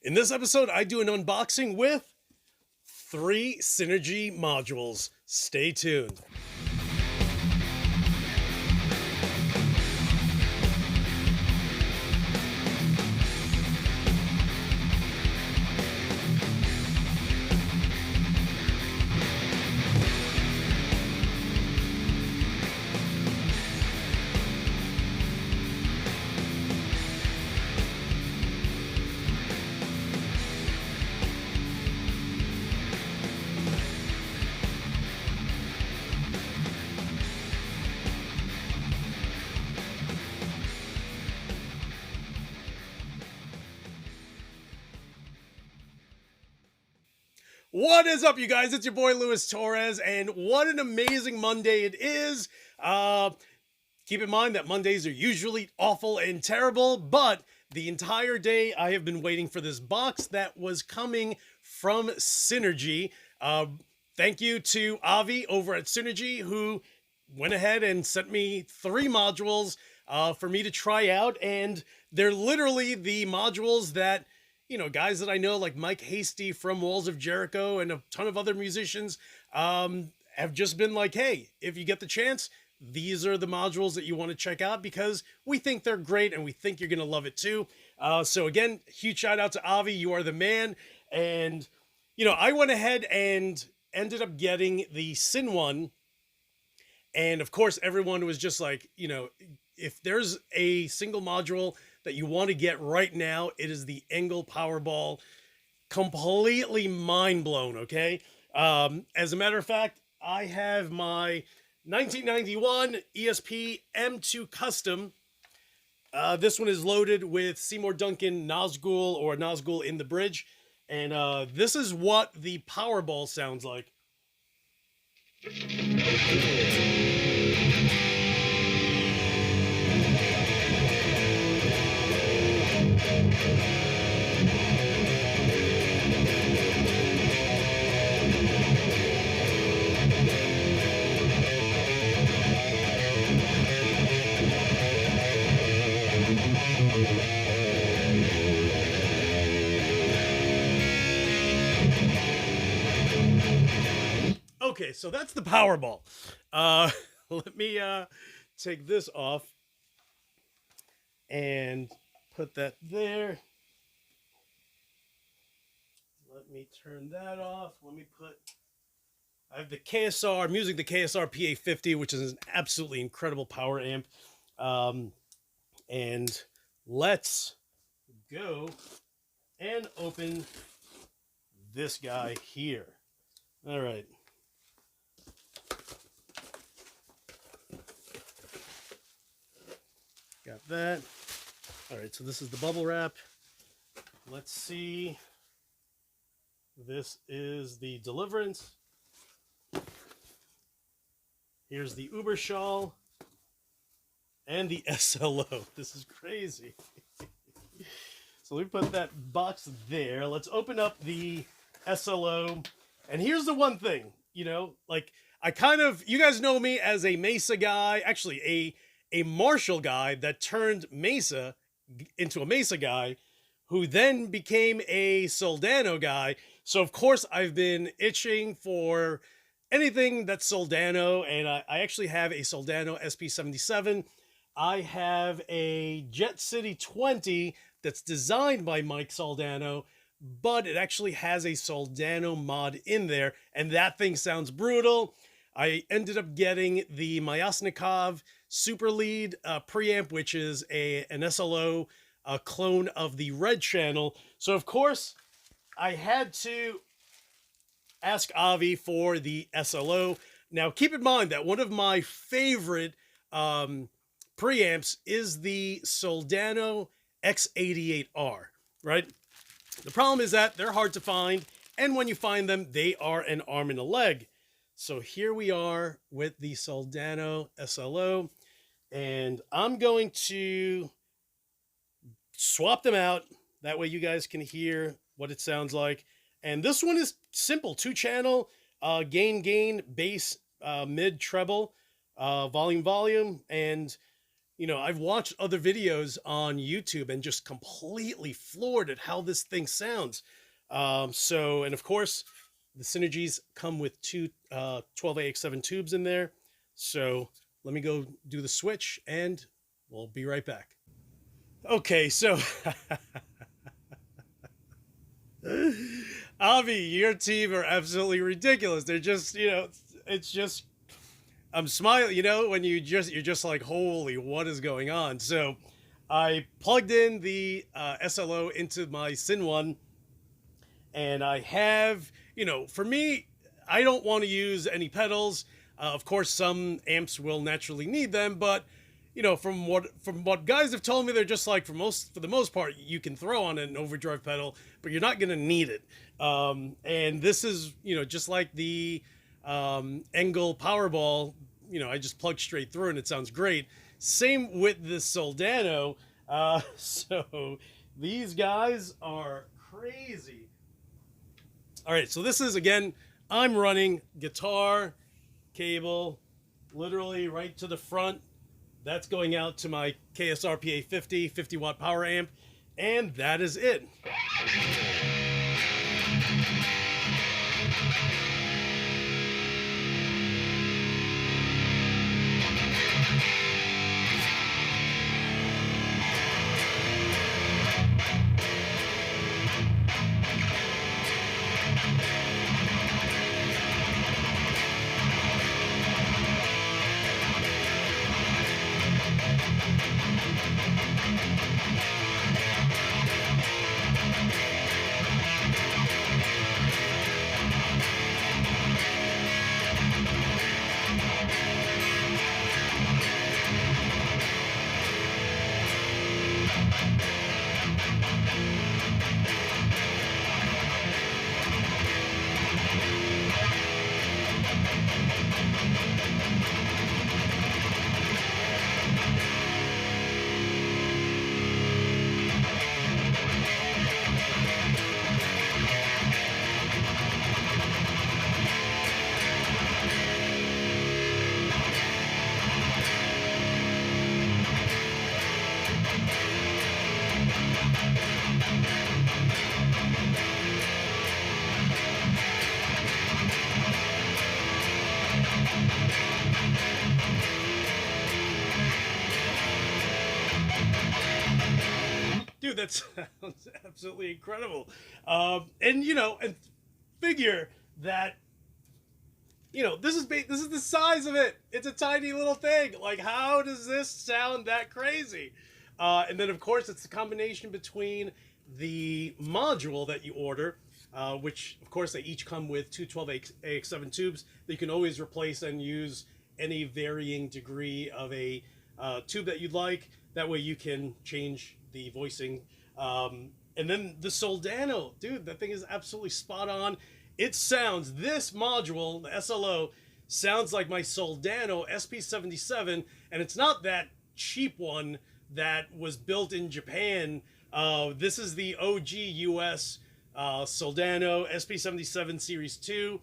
In this episode, I do an unboxing with 3 Synergy modules. Stay tuned. What is up, you guys? It's your boy Luis Torres, and what an amazing Monday it is. Keep in mind that Mondays are usually awful and terrible, but the entire day I have been waiting for this box that was coming from Synergy. Thank you to Avi over at Synergy, who went ahead and sent me 3 modules for me to try out, and they're literally the modules that, you know, guys that I know, like Mike Hasty from Walls of Jericho and a ton of other musicians, have just been like, hey, if you get the chance, these are the modules that you want to check out because we think they're great and we think you're going to love it too. So again, huge shout out to Avi. You are the man. And, you know, I went ahead and ended up getting the SYN one. And of course, everyone was just like, you know, if there's a single module that you want to get right now, it is the Engel Powerball. Completely mind blown, okay? As a matter of fact, I have my 1991 ESP M2 Custom. This one is loaded with Seymour Duncan Nazgul or Nazgul in the bridge. And this is what the Powerball sounds like. Okay, so that's the Powerball. Let me take this off and put that there. Let me turn that off. I have the KSR, I'm using the KSR PA50, which is an absolutely incredible power amp. And let's go and open this guy here. All right. Got that. All right, so this is the bubble wrap. Let's see. This is the Deliverance. Here's the Uberschall and the SLO. This is crazy. So let me put that box there. Let's open up the SLO. And here's the one thing, you know, like you guys know me as a Mesa guy, actually a Marshall guy that turned Mesa into a Mesa guy, who then became a Soldano guy. So of course I've been itching for anything that's Soldano, and I actually have a Soldano SP77. I have a Jet City 20 that's designed by Mike Soldano, but it actually has a Soldano mod in there, and that thing sounds brutal. I ended up getting the Myasnikov Super Lead preamp, which is an SLO clone of the Red Channel. So of course, I had to ask Avi for the SLO. Now, keep in mind that one of my favorite preamps is the Soldano X88R, right? The problem is that they're hard to find, and when you find them, they are an arm and a leg. So here we are with the Soldano SLO, and I'm going to swap them out. That way you guys can hear what it sounds like. And this one is simple, 2-channel, gain, bass, mid, treble, volume, and you know, I've watched other videos on YouTube and just completely floored at how this thing sounds. And of course, the Synergies come with two 12AX7 tubes in there. So let me go do the switch and we'll be right back. Okay, so Avi, your team are absolutely ridiculous. They're just, you know, it's just I'm smiling, you know, when you're just like, holy, what is going on? So I plugged in the SLO into my SYN-1, and I have, you know, for me, I don't want to use any pedals. Of course, some amps will naturally need them, but you know, from what guys have told me, they're just like, for the most part, you can throw on an overdrive pedal, but you're not going to need it. And this is, you know, just like the Engel Powerball. You know, I just plug straight through and it sounds great. Same with the Soldano. So these guys are crazy. All right, so this is, again, I'm running guitar cable literally right to the front. That's going out to my KSRPA 50 watt power amp, and that is it. Dude, that sounds absolutely incredible. And you know, and figure that, you know, this is the size of it. It's a tiny little thing. Like, how does this sound that crazy? And then of course it's the combination between the module that you order, which of course they each come with two 12AX7 tubes that you can always replace and use any varying degree of a tube that you'd like. That way you can change the voicing. And then the Soldano, dude, that thing is absolutely spot on. It sounds, this module, the SLO, sounds like my Soldano SP77, and it's not that cheap one that was built in Japan. This is the OG US Soldano SP77 Series 2.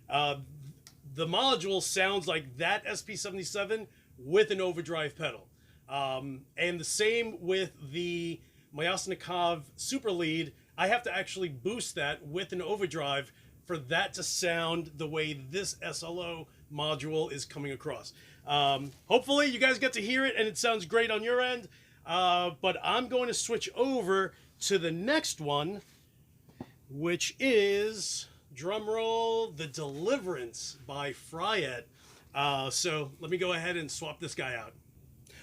The module sounds like that SP77 with an overdrive pedal. And the same with the Myasnikov Super Lead. I have to actually boost that with an overdrive for that to sound the way this SLO module is coming across. Hopefully you guys get to hear it and it sounds great on your end. But I'm going to switch over to the next one, which is, drumroll, the Deliverance by Fryette. So let me go ahead and swap this guy out.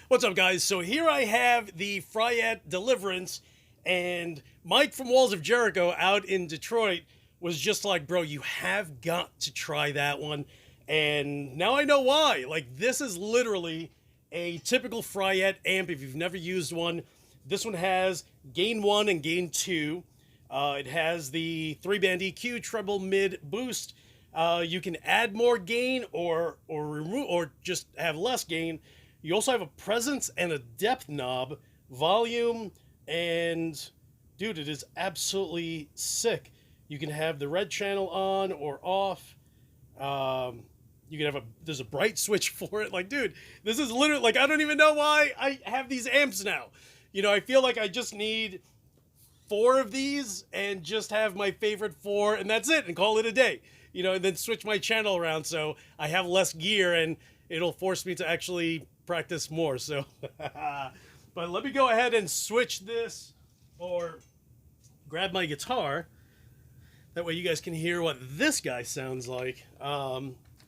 What's up, guys? So here I have the Fryette Deliverance, and Mike from Walls of Jericho out in Detroit was just like, bro, you have got to try that one. And now I know why. Like, this is literally a typical Fryette amp if you've never used one. This one has gain 1 and gain 2. It has the 3-band EQ, treble, mid, boost. You can add more gain or remove, or just have less gain. You also have a presence and a depth knob, volume, and dude, it is absolutely sick. You can have the red channel on or off. You can have there's a bright switch for it. Like, dude, this is literally, like, I don't even know why I have these amps now. You know, I feel like I just need 4 of these and just have my favorite 4 and that's it and call it a day. You know, and then switch my channel around so I have less gear and it'll force me to actually practice more. So, but let me go ahead and switch this or grab my guitar. That way you guys can hear what this guy sounds like.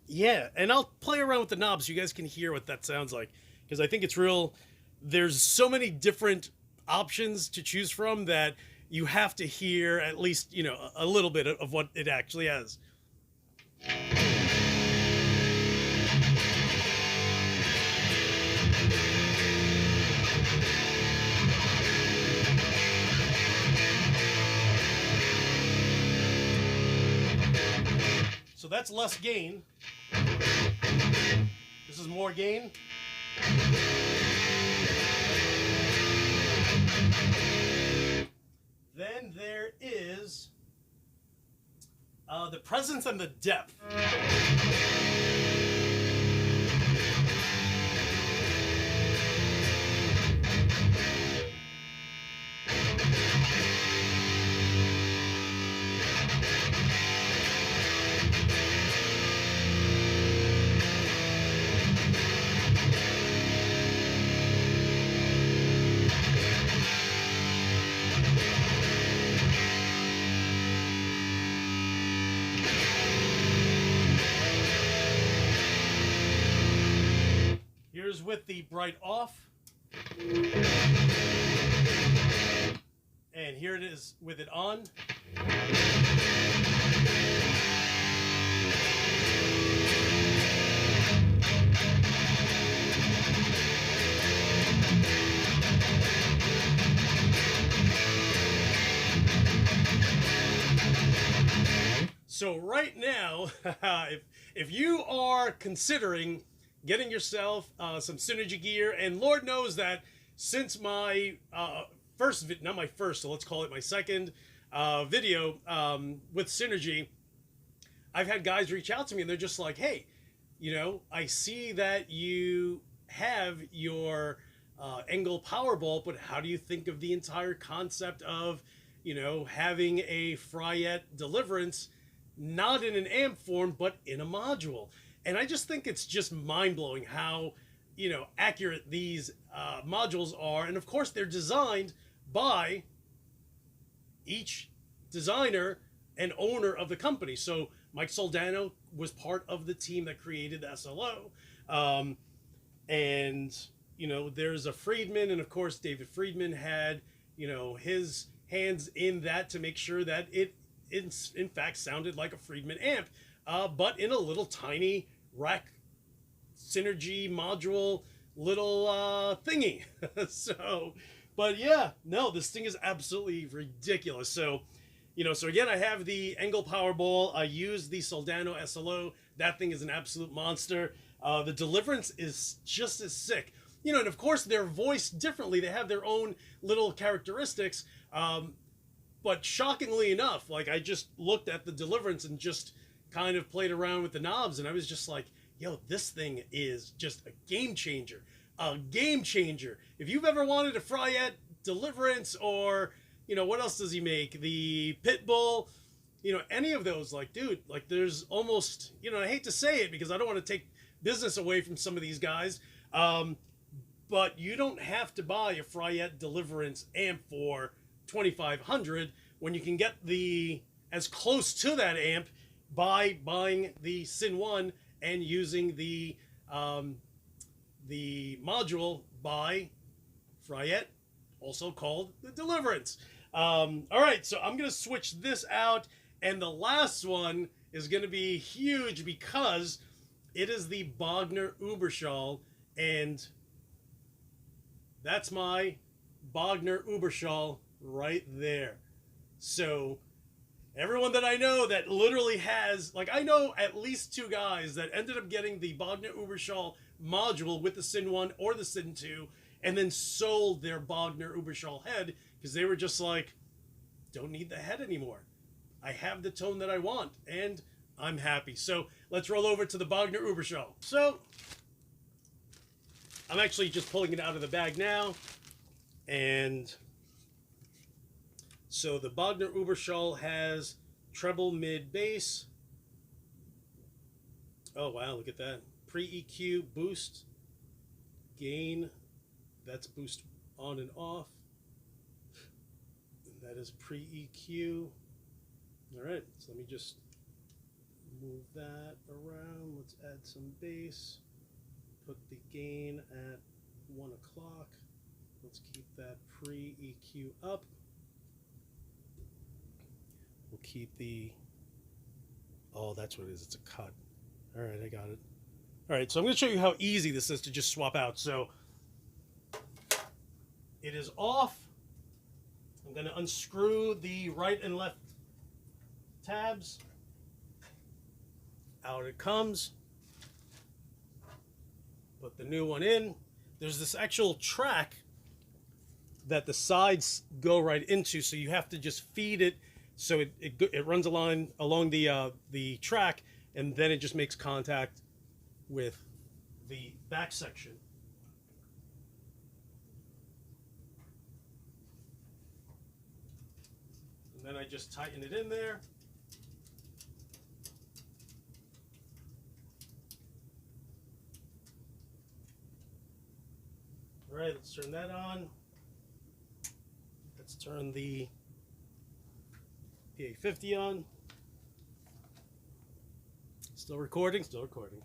Yeah, and I'll play around with the knobs so you guys can hear what that sounds like. Because I think it's real. There's so many different options to choose from that you have to hear at least, you know, a little bit of what it actually has. So that's less gain. This is more gain. Then there is the presence and the depth. Here's with the bright off. And here it is with it on. So right now, if you are considering getting yourself some Synergy gear, and Lord knows that since my not my first, so let's call it my second video with Synergy, I've had guys reach out to me and they're just like, hey, you know, I see that you have your Engel Powerball, but how do you think of the entire concept of, you know, having a Fryette Deliverance, not in an amp form, but in a module? And I just think it's just mind-blowing how, you know, accurate these modules are. And of course, they're designed by each designer and owner of the company. So Mike Soldano was part of the team that created the SLO. And, you know, there's a Friedman. And of course, David Friedman had, you know, his hands in that to make sure that it in fact sounded like a Friedman amp. But in a little tiny rack Synergy module little thingy. So, but yeah, no, this thing is absolutely ridiculous. So, you know, so again, I have the Engel Powerball. I use the Soldano SLO. That thing is an absolute monster. The Deliverance is just as sick. You know, and of course they're voiced differently. They have their own little characteristics. But shockingly enough, like I just looked at the Deliverance and just kind of played around with the knobs and I was just like, yo, this thing is just a game changer. A game changer. If you've ever wanted a Fryette Deliverance or, you know, what else does he make? The Pitbull, you know, any of those, like, dude, like there's almost, you know, I hate to say it because I don't want to take business away from some of these guys, but you don't have to buy a Fryette Deliverance amp for $2,500 when you can get the as close to that amp by buying the SYN-1 and using the module by Fryette, also called the Deliverance. All right, so I'm going to switch this out, and the last one is going to be huge because it is the Bogner Uberschall, and that's my Bogner Uberschall right there. So everyone that I know that literally has, like, I know at least 2 guys that ended up getting the Bogner Uberschall module with the SYN-1 or the SYN-2 and then sold their Bogner Uberschall head because they were just like, don't need the head anymore. I have the tone that I want. And I'm happy. So let's roll over to the Bogner Uberschall. So I'm actually just pulling it out of the bag now. And so the Bogner Uberschall has treble, mid, bass. Oh, wow, look at that. Pre-EQ, boost, gain. That's boost on and off. And that is pre-EQ. All right, so let me just move that around. Let's add some bass. Put the gain at 1 o'clock. Let's keep that pre-EQ up. We'll keep the, oh, that's what it is. It's a cut. All right, I got it. All right, so I'm going to show you how easy this is to just swap out. So it is off. I'm going to unscrew the right and left tabs. Out it comes. Put the new one in. There's this actual track that the sides go right into, so you have to just feed it so it runs along the track, and then it just makes contact with the back section. And then I just tighten it in there. All right, let's turn that on. Let's turn the PA50 on. Still recording, still recording.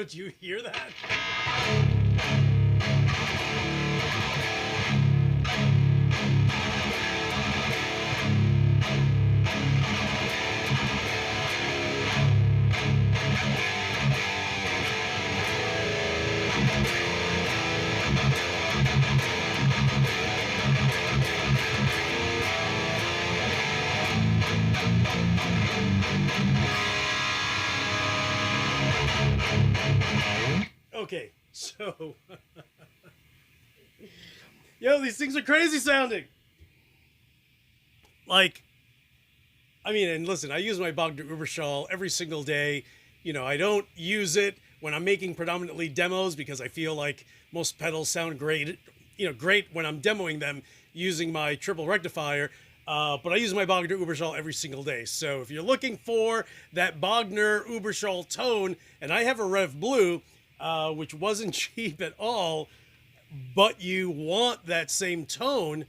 Do you hear that? Okay, so yo, these things are crazy sounding. Like, I mean, and listen, I use my Bogner Uberschall every single day. You know, I don't use it when I'm making predominantly demos because I feel like most pedals sound great, you know, great when I'm demoing them using my triple rectifier. But I use my Bogner Uberschall every single day. So if you're looking for that Bogner Uberschall tone, and I have a Rev Blue, which wasn't cheap at all, but you want that same tone,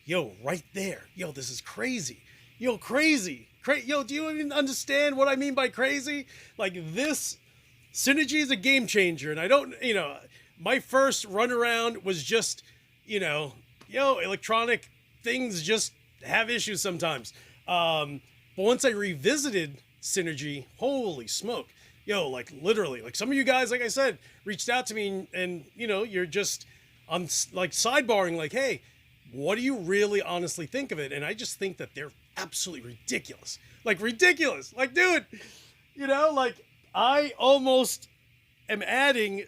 yo, right there. Yo, this is crazy. Yo, crazy. Yo, do you even understand what I mean by crazy? Like, this Synergy is a game changer. And I don't, you know, my first run around was just, you know, yo, electronic things just have issues sometimes. But once I revisited Synergy, holy smoke. Yo, like literally, like some of you guys, like I said, reached out to me and you know, you're just on like sidebarring, like, hey, what do you really honestly think of it? And I just think that they're absolutely ridiculous. Like ridiculous. Like, dude, you know, like I almost am adding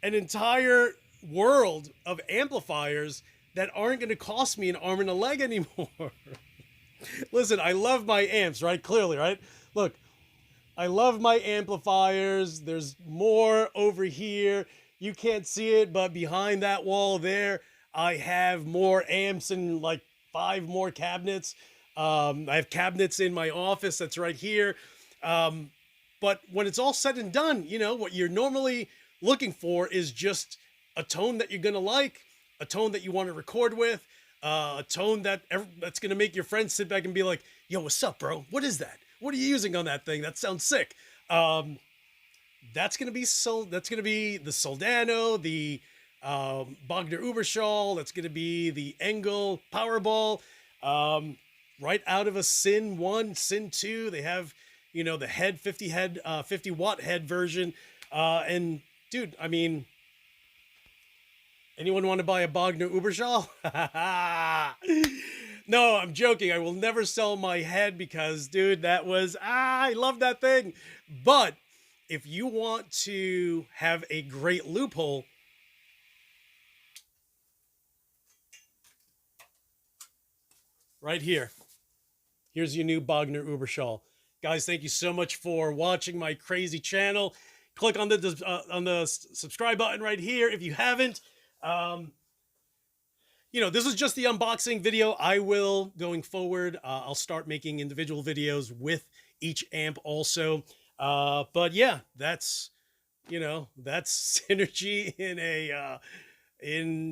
an entire world of amplifiers that aren't going to cost me an arm and a leg anymore. Listen, I love my amps, right? Clearly, right? Look, I love my amplifiers. There's more over here. You can't see it, but behind that wall there, I have more amps and like 5 more cabinets. I have cabinets in my office that's right here. But when it's all said and done, you know, what you're normally looking for is just a tone that you're going to like, a tone that you want to record with, a tone that's going to make your friends sit back and be like, yo, what's up, bro? What is that? What are you using on that thing? That sounds sick. That's going to be the Soldano, the Bogner Uberschall. That's going to be the Engel Powerball. Right out of a SYN-1, SYN-2. They have, you know, the 50 watt head version. And dude, I mean, anyone want to buy a Bogner Uberschall? No, I'm joking. I will never sell my head because, dude, that was, I love that thing. But if you want to have a great loophole, right here, here's your new Bogner Uberschall. Guys, thank you so much for watching my crazy channel. Click on the subscribe button right here if you haven't. You know, this is just the unboxing video. I will, going forward, I'll start making individual videos with each amp also. But yeah, that's, you know, that's Synergy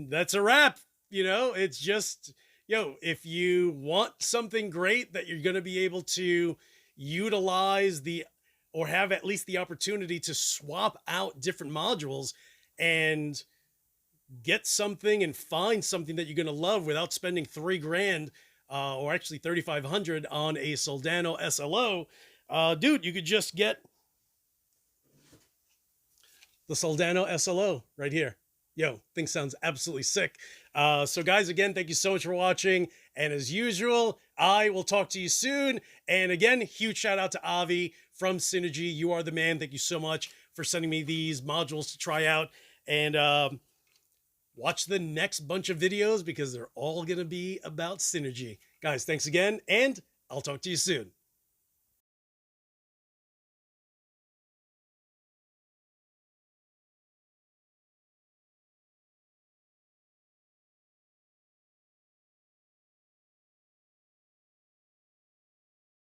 that's a wrap. You know, it's just, yo, if you want something great that you're going to be able to utilize or have at least the opportunity to swap out different modules and get something and find something that you're going to love without spending $3,000 or actually 3,500 on a Soldano SLO, dude, you could just get the Soldano SLO right here. Yo, thing sounds absolutely sick. So guys, again, thank you so much for watching. And as usual, I will talk to you soon. And again, huge shout out to Avi from Synergy. You are the man. Thank you so much for sending me these modules to try out. And watch the next bunch of videos because they're all going to be about Synergy. Guys, thanks again, and I'll talk to you soon.